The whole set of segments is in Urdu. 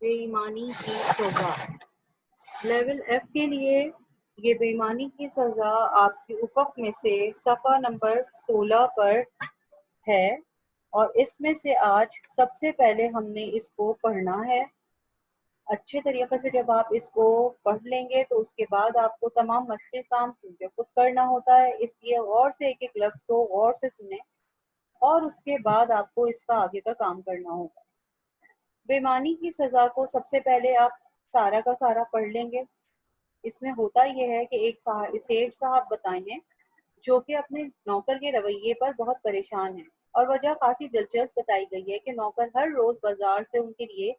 بے ایمانی کی سزا۔ لیول ایف کے لیے یہ بے ایمانی کی سزا آپ کی افق میں سے صفحہ نمبر 16 پر ہے، اور اس میں سے آج سب سے پہلے ہم نے اس کو پڑھنا ہے۔ اچھے طریقے سے جب آپ اس کو پڑھ لیں گے تو اس کے بعد آپ کو تمام مشقی کام خود کرنا ہوتا ہے، اس لیے غور سے ایک ایک لفظ کو غور سے سنیں اور اس کے بعد آپ کو اس کا آگے کا کام کرنا ہوگا۔ بے ایمانی کی سزا کو سب سے پہلے آپ سارا کا سارا پڑھ لیں گے۔ اس میں ہوتا یہ ہے کہ ایک سیٹھ صاحب بتائیں ہیں جو کہ اپنے نوکر کے رویے پر بہت پریشان ہیں، اور وجہ خاصی دلچسپ بتائی گئی ہے کہ نوکر ہر روز بازار سے ان کے لیے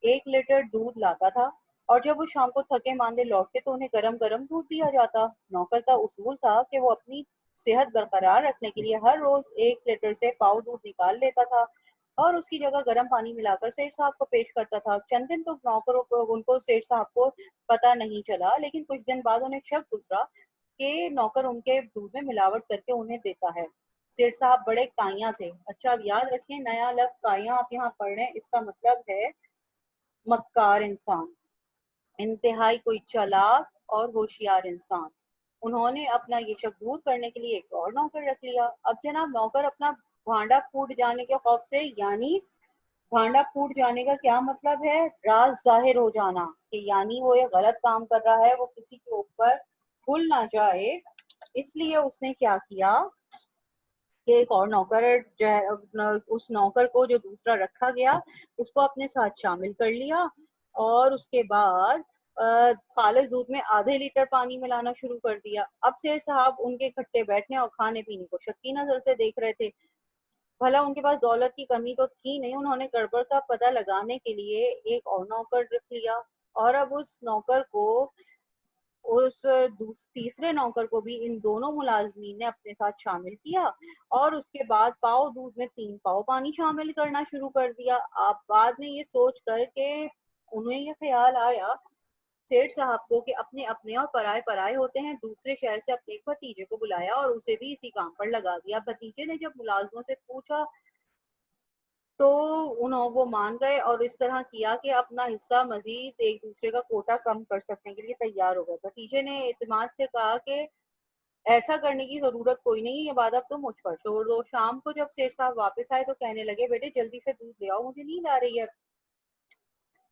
1 لیٹر دودھ لاتا تھا، اور جب وہ شام کو تھکے ماندے لوٹتے تو انہیں گرم گرم دودھ دیا جاتا۔ نوکر کا اصول تھا کہ وہ اپنی صحت برقرار رکھنے کے لیے ہر روز 1 لیٹر سے پاؤ دودھ نکال لیتا تھا اور اس کی جگہ گرم پانی ملا کر سیٹھ صاحب کو پیش کرتا تھا۔ چند دن تو نوکروں کو ان کو سیٹھ صاحب کو پتہ نہیں چلا، لیکن کچھ دن بعد انہیں شک گزرا کہ نوکر ان کے دودھ میں ملاوٹ کر کے انہیں دیتا ہے۔ سیٹھ صاحب بڑے کائیاں تھے۔ اچھا اب یاد رکھیں، نیا لفظ کائیاں آپ یہاں پڑھ رہے ہیں، اس کا مطلب ہے مکار انسان، انتہائی کوئی چالاک اور ہوشیار انسان۔ انہوں نے اپنا یہ شک دور کرنے کے لیے ایک اور نوکر رکھ لیا۔ اب جناب نوکر اپنا بھانڈا پھوٹ جانے کے خوف سے، یعنی بھانڈا پھوٹ جانے کا کیا مطلب ہے؟ راز ظاہر ہو جانا، کہ یعنی وہ یہ غلط کام کر رہا ہے، وہ کسی کے اوپر کھل نہ جائے، اس لیے اس نے کیا کیا کہ ایک اور نوکر جو ہے، اس نوکر کو جو دوسرا رکھا گیا اس کو اپنے ساتھ شامل کر لیا، اور اس کے بعد خالص دودھ میں ½ لیٹر پانی ملانا شروع کر دیا۔ اب سیٹھ صاحب ان کے اکٹھے بیٹھنے اور کھانے پینے کو شکی نظر سے دیکھ رہے تھے۔ بھلا ان کے پاس دولت کی کمی تو تھی نہیں، انہوں نے گڑبڑ کا پتہ لگانے کے لیے ایک اور نوکر رکھ لیا، اور اب اس نوکر کو اس تیسرے نوکر کو بھی ان دونوں ملازمین نے اپنے ساتھ شامل کیا، اور اس کے بعد پاؤ دودھ میں 3 پاؤ پانی شامل کرنا شروع کر دیا۔ آپ بعد میں یہ سوچ کر کہ انہیں یہ خیال آیا سیٹھ صاحب کو کہ اپنے اپنے اور پرائے پرائے ہوتے ہیں، دوسرے شہر سے اپنے ایک بھتیجے کو بلایا اور اسے بھی اسی کام پر لگا دیا۔ بھتیجے نے جب ملازموں سے پوچھا تو وہ مان گئے، اور اس طرح کیا کہ اپنا حصہ مزید ایک دوسرے کا کوٹا کم کر سکنے کے لیے تیار ہو گئے۔ بھتیجے نے اعتماد سے کہا کہ ایسا کرنے کی ضرورت کوئی نہیں، یہ بات اب تو مجھ پر چھوڑ دو۔ شام کو جب سیٹھ صاحب واپس آئے تو کہنے لگے بیٹے جلدی سے دودھ لے آؤ، مجھے نیند آ رہی ہے۔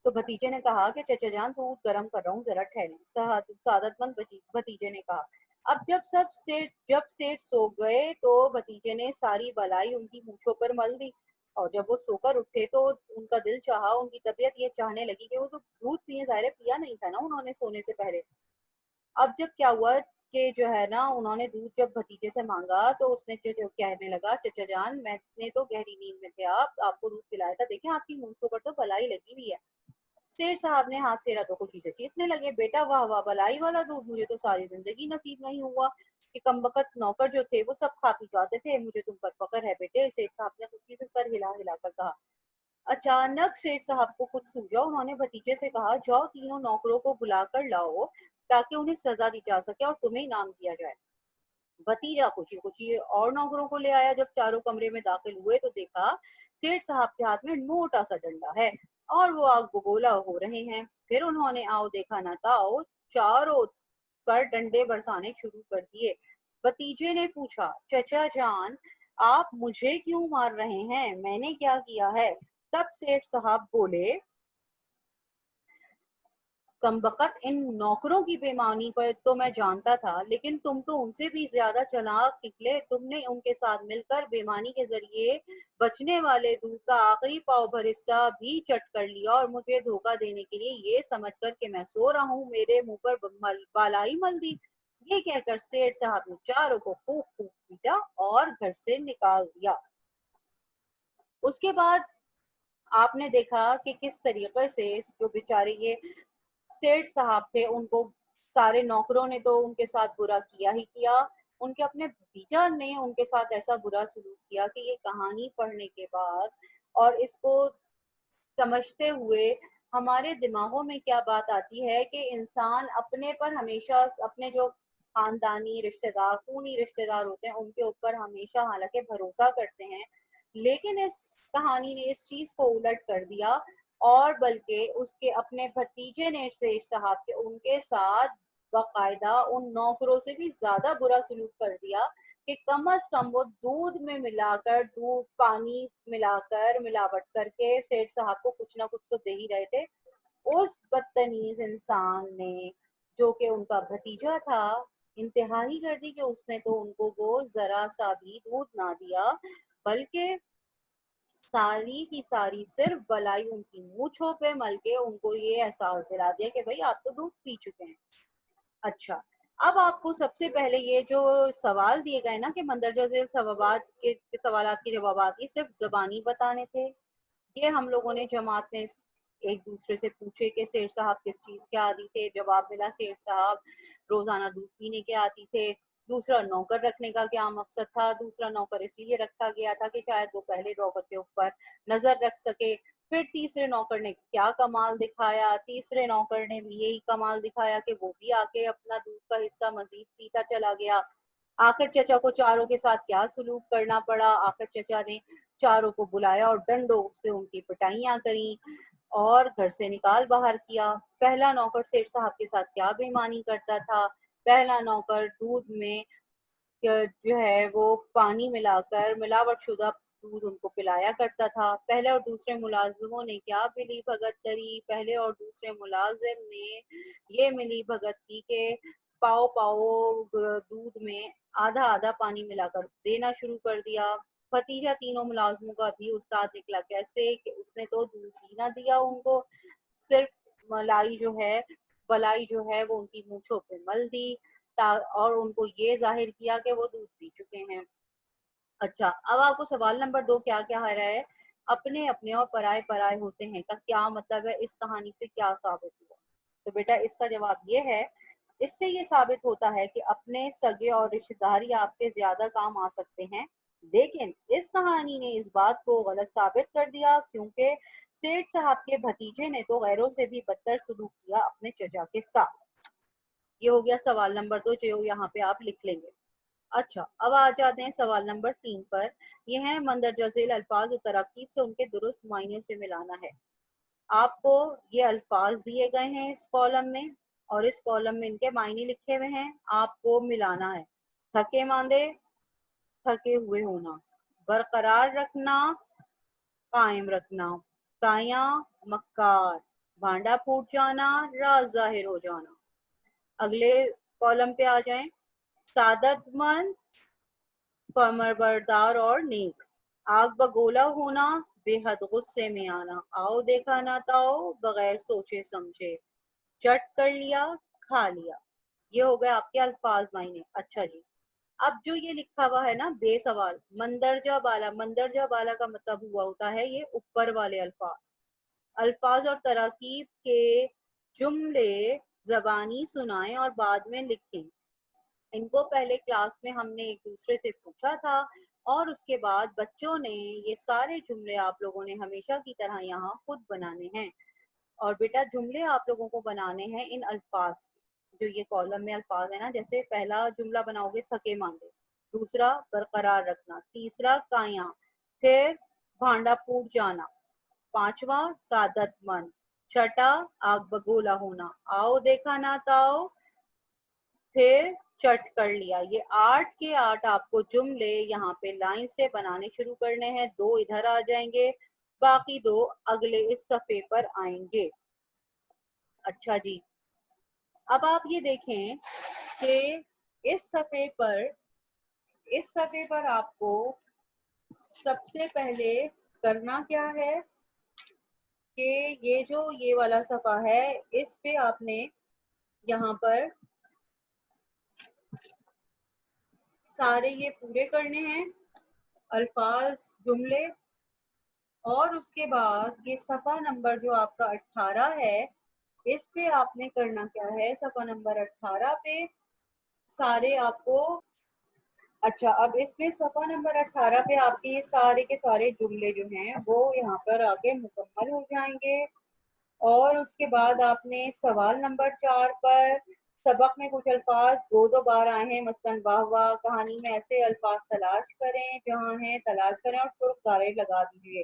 تو بھتیجے نے کہا کہ چچا جان دودھ گرم کر رہا ہوں، ذرا ٹھہریں۔ سعادت مند بھتیجے نے کہا۔ اب جب سیٹھ سو گئے تو بھتیجے نے ساری بلائی ان کی مونچھوں پر مل دی، اور جب وہ سو کر اٹھے تو ان کا دل چاہا، ان کی طبیعت یہ چاہنے لگی کہ وہ تو دودھ پیے، ظاہر پیا نہیں تھا نا انہوں نے سونے سے پہلے۔ اب جب کیا ہوا کہ جو ہے نا انہوں نے دودھ جب بھتیجے سے مانگا تو اس نے کہنے لگا چچا جان میں نے تو گہری نیند میں تھے، آپ کو دودھ پلایا تھا، دیکھیں آپ کی مونچھوں پر تو بلائی لگی ہوئی ہے۔ سیٹھ صاحب نے ہاتھ پھیرا تو خوشی سے چیخنے لگے، بیٹا واہ واہ، بلائی والا دودھ، مجھے تو ساری زندگی نصیب نہیں ہوا کہ کمبخت نوکر جو تھے وہ سب کھا پی جاتے تھے، مجھے تم پر فخر ہے بیٹے۔ سیٹھ صاحب نے خوشی سے سر ہلا ہلا کر کہا۔ اچانک سیٹھ صاحب کو کچھ سوجا، انہوں نے بھتیجے سے کہا جاؤ تینوں نوکروں کو بلا کر لاؤ تاکہ انہیں سزا دی جا سکے اور تمہیں انعام دیا جائے۔ بھتیجا خوشی خوشی اور نوکروں کو لے آیا۔ جب چاروں کمرے میں داخل ہوئے تو دیکھا سیٹھ صاحب کے ہاتھ میں موٹا سا ڈنڈا ہے اور وہ آگ بگولا ہو رہے ہیں۔ پھر انہوں نے آؤ دیکھا نہ تاؤ چاروں پر ڈنڈے برسانے شروع کر دیے۔ بھتیجے نے پوچھا چچا جان آپ مجھے کیوں مار رہے ہیں، میں نے کیا کیا ہے؟ تب سیٹھ صاحب بولے کمبخت ان نوکروں کی بے ایمانی پر تو میں جانتا تھا، لیکن تم تو ان سے بھی زیادہ چلاک نکلے، تم نے ان کے ساتھ مل کر بے ایمانی کے ذریعے بچنے والے دودھ کا آخری پاؤ بھر حصہ بھی چٹ کر لیا، اور مجھے دھوکہ دینے کے لیے یہ سمجھ کر کہ میں سو رہا ہوں میرے منہ پر بالائی مل دی۔ یہ کہہ کر سیٹھ صاحب نے چاروں کو خوب خوب پیٹا اور گھر سے نکال دیا۔ اس کے بعد آپ نے دیکھا کہ کس طریقے سے جو بیچارے یہ سیٹھ صاحب تھے ان کو سارے نوکروں نے تو ان کے ساتھ برا کیا ہی کیا، ان کے اپنے بھتیجا نے ان کے ساتھ ایسا برا سلوک کیا کہ یہ کہانی پڑھنے کے بعد اور اس کو سمجھتے ہوئے ہمارے دماغوں میں کیا بات آتی ہے کہ انسان اپنے پر ہمیشہ اپنے جو خاندانی رشتہ دار خونی رشتہ دار ہوتے ہیں ان کے اوپر ہمیشہ حالانکہ بھروسہ کرتے ہیں، لیکن اس کہانی نے اس چیز کو الٹ کر دیا اور بلکہ اس کے اپنے بھتیجے نے سیٹھ صاحب کے ان کے ساتھ باقاعدہ ان نوکروں سے بھی زیادہ برا سلوک کر دیا کہ کم از کم وہ دودھ میں ملا کر دودھ پانی ملا کر ملاوٹ کر کے سیٹھ صاحب کو کچھ نہ کچھ تو دے ہی رہے تھے. اس بدتمیز انسان نے جو کہ ان کا بھتیجا تھا انتہائی کر دی کہ اس نے تو ان کو وہ ذرا سا بھی دودھ نہ دیا بلکہ ساری کی ساری صرف بلائی ان کی مونچھوں پہ مل کے ان کو یہ احساس دلا دیا کہ بھائی آپ تو دودھ پی چکے ہیں. اچھا اب آپ کو سب سے پہلے یہ جو سوال دیے گئے نا کہ مندرجہ ذیل سوالات کے جوابات یہ صرف زبانی بتانے تھے. یہ ہم لوگوں نے جماعت میں ایک دوسرے سے پوچھے کہ سیٹھ صاحب کس چیز کے عادی تھے. جواب ملا سیٹھ صاحب روزانہ دودھ پینے کے عادی تھے. دوسرا نوکر رکھنے کا کیا مقصد تھا؟ دوسرا نوکر اس لیے رکھا گیا تھا کہ شاید وہ پہلے نوکر کے اوپر نظر رکھ سکے. پھر تیسرے نوکر نے کیا کمال دکھایا؟ تیسرے نوکر نے بھی یہی کمال دکھایا کہ وہ بھی آ کے اپنا دودھ کا حصہ مزید پیتا چلا گیا. آخر چچا کو چاروں کے ساتھ کیا سلوک کرنا پڑا؟ آخر چچا نے چاروں کو بلایا اور ڈنڈوں سے ان کی پٹائیاں کریں اور گھر سے نکال باہر کیا. پہلا نوکر سیٹھ صاحب کے ساتھ کیا بے ایمانی کرتا تھا؟ پہلا نوکر دودھ میں جو ہے وہ پانی ملا کر ملاوٹ شدہ دودھ ان کو پلایا کرتا تھا. پہلے اور دوسرے ملازموں نے کیا ملی بھگت کری؟ پہلے اور دوسرے ملازم نے یہ ملی بھگت کی کہ پاؤ پاؤ دودھ میں آدھا آدھا پانی ملا کر دینا شروع کر دیا. بھتیجا تینوں ملازموں کا بھی استاد نکلا. کیسے کہ اس نے تو دودھ ہی نہ دیا ان کو, صرف ملائی جو ہے بلائی جو ہے وہ ان کی مونچھوں پہ مل دی اور ان کو یہ ظاہر کیا کہ وہ دودھ پی چکے ہیں. اچھا اب آپ کو سوال نمبر 2 کیا کیا آ رہا ہے؟ اپنے اپنے اور پرائے پرائے ہوتے ہیں کا کیا مطلب ہے؟ اس کہانی سے کیا ثابت ہوا؟ تو بیٹا اس کا جواب یہ ہے, اس سے یہ ثابت ہوتا ہے کہ اپنے سگے اور رشتہ داری آپ کے زیادہ کام آ سکتے ہیں, لیکن اس کہانی نے اس بات کو غلط ثابت کر دیا کیونکہ سیٹھ صاحب کے بھتیجے نے تو غیروں سے بھی بدتر سلوک کیا اپنے چچا کے ساتھ. یہ ہو گیا سوال نمبر 2 جو یہاں پہ آپ لکھ لیں گے. اچھا اب آ جاتے ہیں سوال نمبر 3 پر. یہ ہے مندرجہ ذیل الفاظ و تراکیب سے ان کے درست معنیوں سے ملانا ہے. آپ کو یہ الفاظ دیے گئے ہیں اس کالم میں اور اس کالم میں ان کے معنی لکھے ہوئے ہیں, آپ کو ملانا ہے. تھکے ماندے, تھکے ہوئے ہونا. برقرار رکھنا, قائم رکھنا. کایا مکار, بھانڈا پھوٹ جانا, راز ظاہر ہو جانا. اگلے کالم پہ آ جائیں. سعادت مند, فرمانبردار اور نیک. آگ بگولا ہونا, بے حد غصے میں آنا. آؤ دیکھا نہ تاؤ, بغیر سوچے سمجھے. چٹ کر لیا, کھا لیا. یہ ہو گئے آپ کے الفاظ معنی. اچھا جی, اب جو یہ لکھا ہوا ہے نا بے سوال مندرجہ بالا, مندرجہ بالا کا مطلب ہوا ہوتا ہے یہ اوپر والے الفاظ. الفاظ اور تراکیب کے جملے زبانی سنائیں اور بعد میں لکھیں. ان کو پہلے کلاس میں ہم نے ایک دوسرے سے پوچھا تھا اور اس کے بعد بچوں نے یہ سارے جملے آپ لوگوں نے ہمیشہ کی طرح یہاں خود بنانے ہیں. اور بیٹا جملے آپ لوگوں کو بنانے ہیں ان الفاظ جو یہ کالم میں الفاظ ہیں نا, جیسے پہلا جملہ بناؤ گے تھکے ماندے, دوسرا برقرار رکھنا, تیسرا کایاں, پھر بھانڈا پھوٹ جانا, پانچواں سعادت مند, چھٹا آگ بگولا ہونا, آؤ دیکھا نہ تاؤ, پھر چٹ کر لیا. یہ 8 کے 8 آپ کو جملے یہاں پہ لائن سے بنانے شروع کرنے ہیں. 2 ادھر آ جائیں گے, باقی 2 اگلے اس صفحے پر آئیں گے. اچھا جی, اب آپ یہ دیکھیں کہ اس صفحے پر آپ کو سب سے پہلے کرنا کیا ہے کہ یہ جو یہ والا صفحہ ہے اس پہ آپ نے یہاں پر سارے یہ پورے کرنے ہیں الفاظ جملے, اور اس کے بعد یہ صفحہ نمبر جو آپ کا 18 ہے اس پہ آپ نے کرنا کیا ہے, صفحہ نمبر 18 پہ سارے آپ کو. اچھا اب اس میں صفحہ نمبر 18 پہ آپ کے سارے کے سارے جملے جو ہیں وہ یہاں پر آ کے مکمل ہو جائیں گے. اور اس کے بعد آپ نے سوال نمبر 4 پر سبق میں کچھ الفاظ 2 بار آئے ہیں, مثلاً واہ واہ, کہانی میں ایسے الفاظ تلاش کریں, جہاں ہیں تلاش کریں اور سرخ دائرے لگا دیجیے.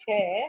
6।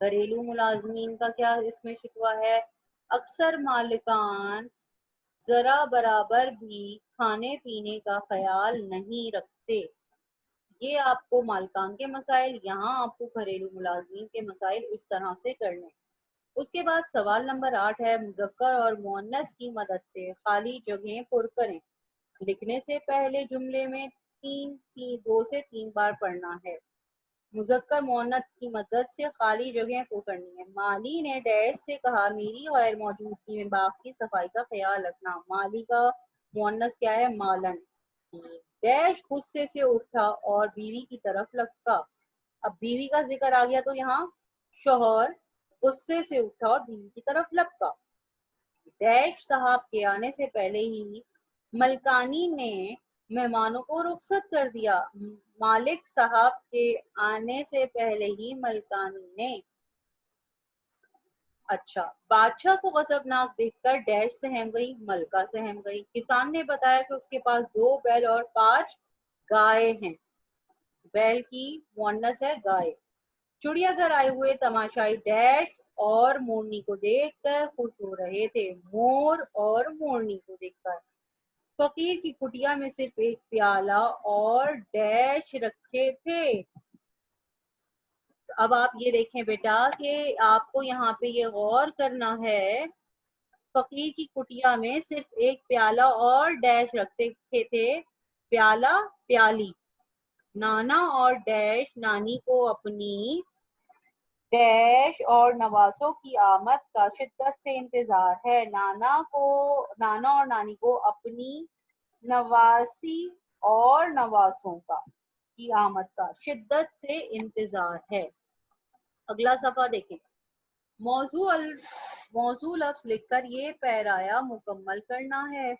گھریلو ملازمین کا کیا اس میں شکوہ ہے؟ اکثر مالکان ذرا برابر بھی کھانے پینے کا خیال نہیں رکھتے. یہ آپ کو مالکان کے مسائل، یہاں آپ کو گھریلو ملازمین کے مسائل اس طرح سے کرنے. اس کے بعد سوال نمبر 8 ہے، مذکر اور مؤنث کی مدد سے خالی جگہیں پر کریں. لکھنے سے پہلے جملے میں 2 سے 3 بار پڑھنا ہے. مذکر مؤنث کی مدد سے خالی جگہیں پر کرنی ہے. مالی نے ڈیش سے کہا، میری غیر موجودگی میں باغ کی صفائی کا خیال رکھنا. مالی کا مؤنث کیا ہے؟ مالن. ڈیش غصے سے اٹھا اور بیوی کی طرف لپکا. اب بیوی کا ذکر آ گیا تو یہاں شوہر غصے سے اٹھا اور بیوی کی طرف لپکا. ڈیش صاحب کے آنے سے پہلے ہی ملکانی نے مہمانوں کو رخصت کر دیا. مالک صاحب کے آنے سے پہلے ہی ملکانی نے. اچھا، بادشاہ کو غضبناک دیکھ کر ڈیش سہم گئی، ملکہ سہم گئی. کسان نے بتایا کہ اس کے پاس 2 بیل اور 5 گائے ہیں. بیل کی مؤنث ہے گائے. چڑیا گھر آئے ہوئے تماشائی ڈیش اور مورنی کو دیکھ کر خوش ہو رہے تھے. مور اور مورنی کو دیکھ کر. فقیر کی کٹیا میں صرف ایک پیالہ اور ڈیش رکھے تھے. اب آپ یہ دیکھیں بیٹا کہ آپ کو یہاں پہ یہ غور کرنا ہے، فقیر کی کٹیا میں صرف ایک پیالہ اور ڈیش رکھتے تھے. پیالہ پیالی. نانا اور ڈیش نانی کو اپنی ڈیش اور نواسوں کی آمد کا شدت سے انتظار ہے. نانا اور نانی کو اپنی نواسی اور نواسوں کی آمد کا شدت سے انتظار ہے. اگلا صفحہ دیکھیں. موضوع لفظ لکھ کر یہ پیرایا مکمل کرنا ہے.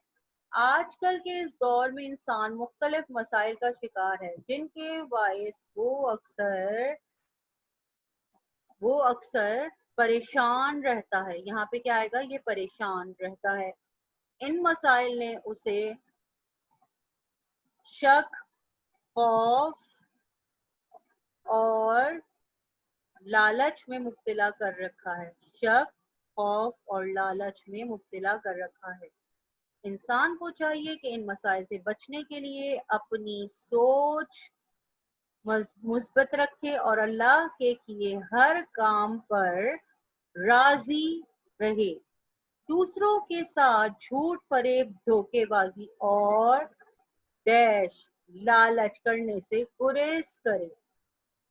آج کل کے اس دور میں انسان مختلف مسائل کا شکار ہے جن کے باعث وہ اکثر پریشان رہتا ہے. یہاں پہ کیا آئے گا؟ یہ پریشان رہتا ہے. ان مسائل نے اسے شک، خوف اور لالچ میں مبتلا کر رکھا ہے. شک، خوف اور لالچ میں مبتلا کر رکھا ہے. انسان کو چاہیے کہ ان مسائل سے بچنے کے لیے اپنی سوچ مثبت رکھے اور اللہ کے کیے ہر کام پر راضی رہے. دوسروں کے ساتھ جھوٹ، فریب، دھوکے بازی اور ڈیش لالچ کرنے سے گریز کرے.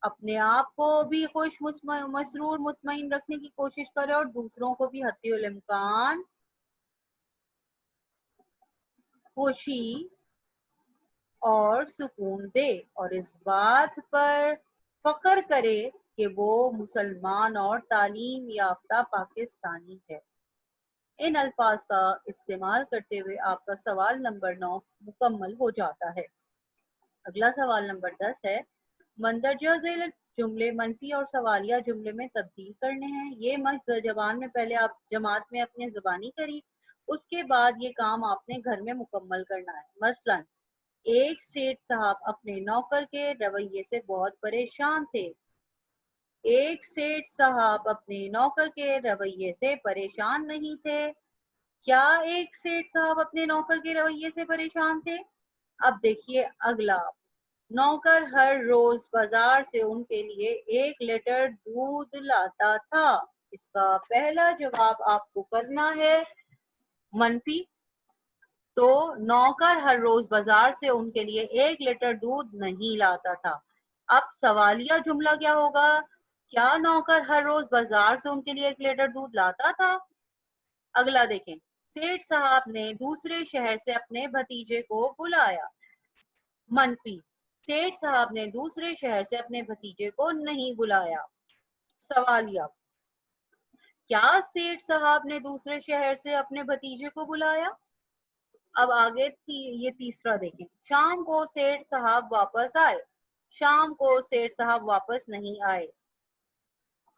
اپنے آپ کو بھی خوش، مسرور، مطمئن رکھنے کی کوشش کرے اور دوسروں کو بھی حتی الامکان خوشی اور سکون دے اور اس بات پر فخر کرے کہ وہ مسلمان اور تعلیم یافتہ پاکستانی ہے. ان الفاظ کا استعمال کرتے ہوئے آپ کا سوال نمبر 9 مکمل ہو جاتا ہے. اگلا سوال نمبر 10 ہے، مندرجہ ذیل جملے منفی اور سوالیہ جملے میں تبدیل کرنے ہیں. یہ مشق زبان میں پہلے آپ جماعت میں اپنے زبانی کری، اس کے بعد یہ کام آپ نے گھر میں مکمل کرنا ہے. مثلا ایک سیٹھ صاحب اپنے نوکر کے رویے سے بہت پریشان تھے. ایک سیٹھ صاحب اپنے نوکر کے رویے سے پریشان نہیں تھے. کیا ایک سیٹھ صاحب اپنے نوکر کے رویے سے پریشان تھے؟ اب دیکھیے اگلا. نوکر ہر روز بازار سے ان کے لیے 1 لیٹر دودھ لاتا تھا. اس کا پہلا جواب آپ کو کرنا ہے منفی. تو نوکر ہر روز بازار سے ان کے لیے 1 لیٹر دودھ نہیں لاتا تھا. اب سوالیہ جملہ کیا ہوگا؟ کیا نوکر ہر روز بازار سے ان کے لیے 1 لیٹر دودھ لاتا تھا؟ اگلا دیکھیں. سیٹھ صاحب نے دوسرے شہر سے اپنے بھتیجے کو بلایا. منفی. سیٹھ صاحب نے دوسرے شہر سے اپنے بھتیجے کو نہیں بلایا. سوالیہ. کیا سیٹھ صاحب نے دوسرے شہر سے اپنے بھتیجے کو بلایا؟ اب آگے یہ تیسرا دیکھیں. شام کو سیٹھ صاحب واپس آئے. شام کو سیٹھ صاحب واپس نہیں آئے.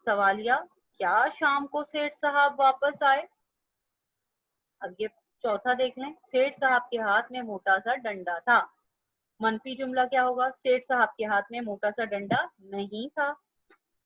سوالیہ. کیا شام کو سیٹھ صاحب واپس آئے؟ اب یہ چوتھا دیکھ لیں. سیٹھ صاحب کے ہاتھ میں موٹا سا ڈنڈا تھا. منفی جملہ کیا ہوگا؟ سیٹھ صاحب کے ہاتھ میں موٹا سا ڈنڈا نہیں تھا.